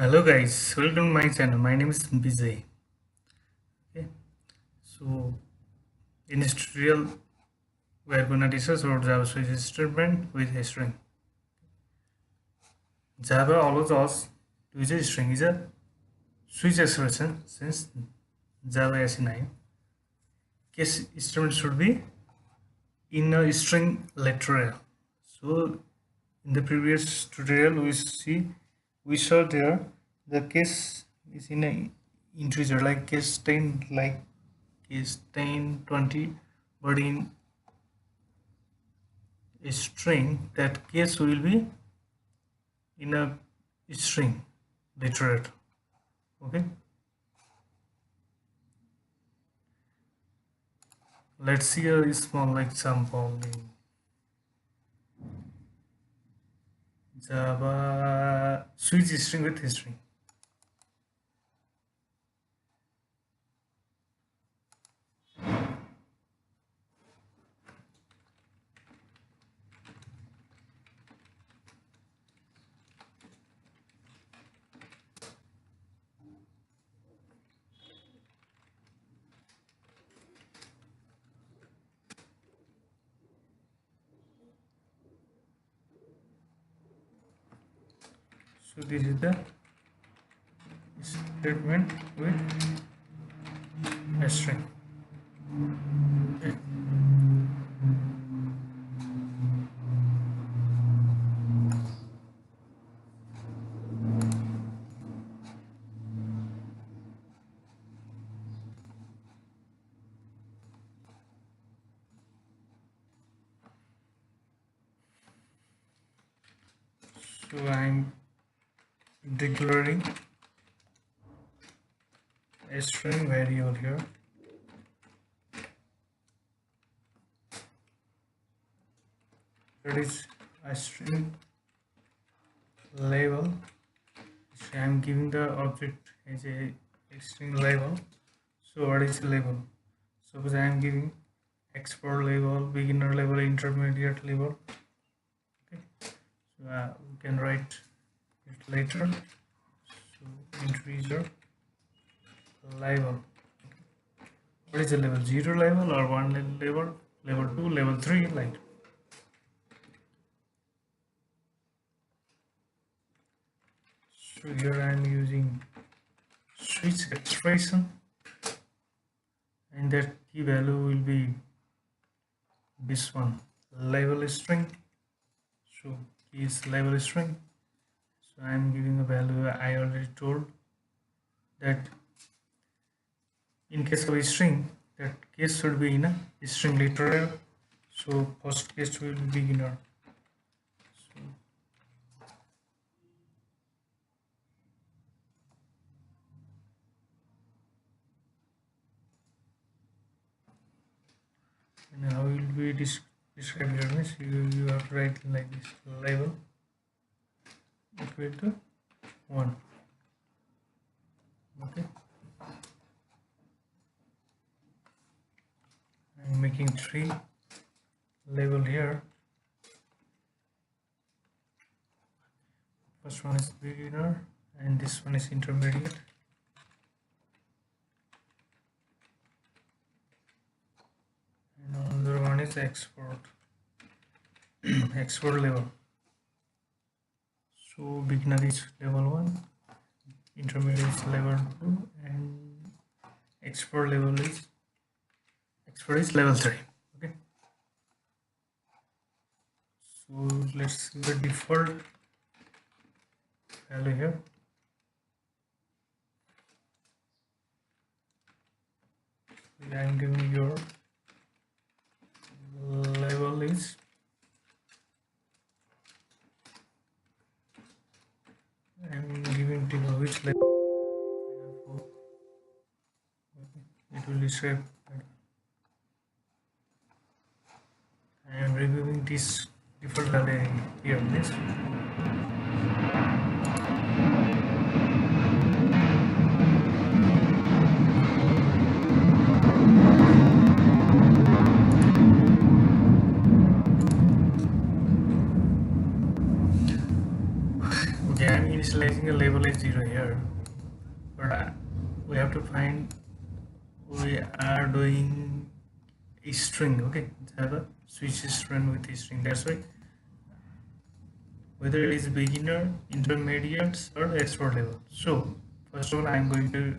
Hello guys, welcome to my channel. My name is Visite. Okay, so in this tutorial, we are gonna discuss about Java switch statement with a string. Java allows us to use a string is a switch expression since Java SE9. Case statement should be in a string literal. So in the previous tutorial, we saw there the case is in a integer like case 10 like is 10 20, but in a string that case will be in a string literate. Okay, let's see a small example in Java switch string with history. So this is the statement with a string. Okay. So I'm declaring a string variable here. That is a string label. So I'm giving the object as a string label. So what is the label? Suppose I am giving export label, beginner label, intermediate label. Okay, so we can write it later. So integer label. What is the level? 0 level or 1 level, level 2, level 3, like. So here I am using switch expression, and that key value will be this one, label string. So key is label string. So I am giving a value. I already told that in case of a string, that case should be in a string literal. So first case will be beginner. So and how will be describe here means you have to write like this, label equal to 1. Okay, I'm making 3 label here. First one is beginner and this one is intermediate. And another one is export export level. So beginner is level 1, intermediate is level 2, and export is level 3. Okay, so let's see the default value here. I am giving your level is I am giving to which level it will describe. I am reviewing this default value here. This okay, I am initializing think a label is 0 here, but we have to find, we are doing a string. Okay, have a switch string with a string. That's why whether it is beginner, intermediate, or expert level. So first of all, I'm going to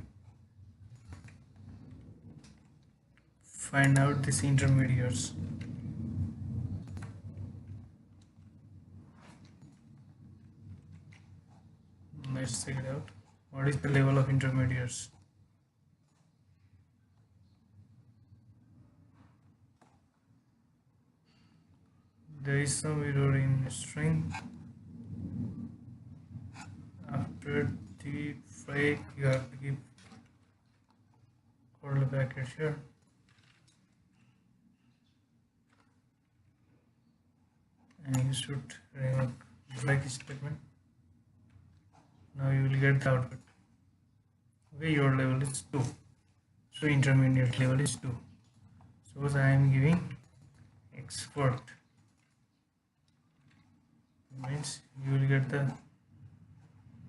find out these intermediates. Let's check it out. What is the level of intermediates? There is some error in string. After the break, you have to give curly bracket here. And you should remove break statement. Now you will get the output. Okay, your level is 2. So intermediate level is 2. Suppose I am giving expert, means you will get the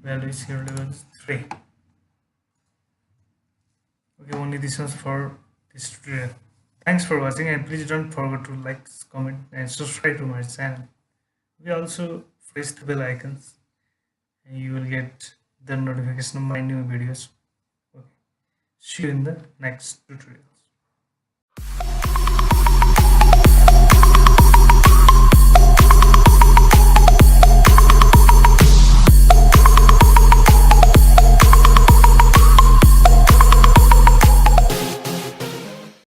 values here, level is 3. Okay, only this was for this tutorial. Thanks for watching, and please don't forget to like, comment and subscribe to my channel. We also press the bell icons and you will get the notification of my new videos. Okay. See you in the next tutorial.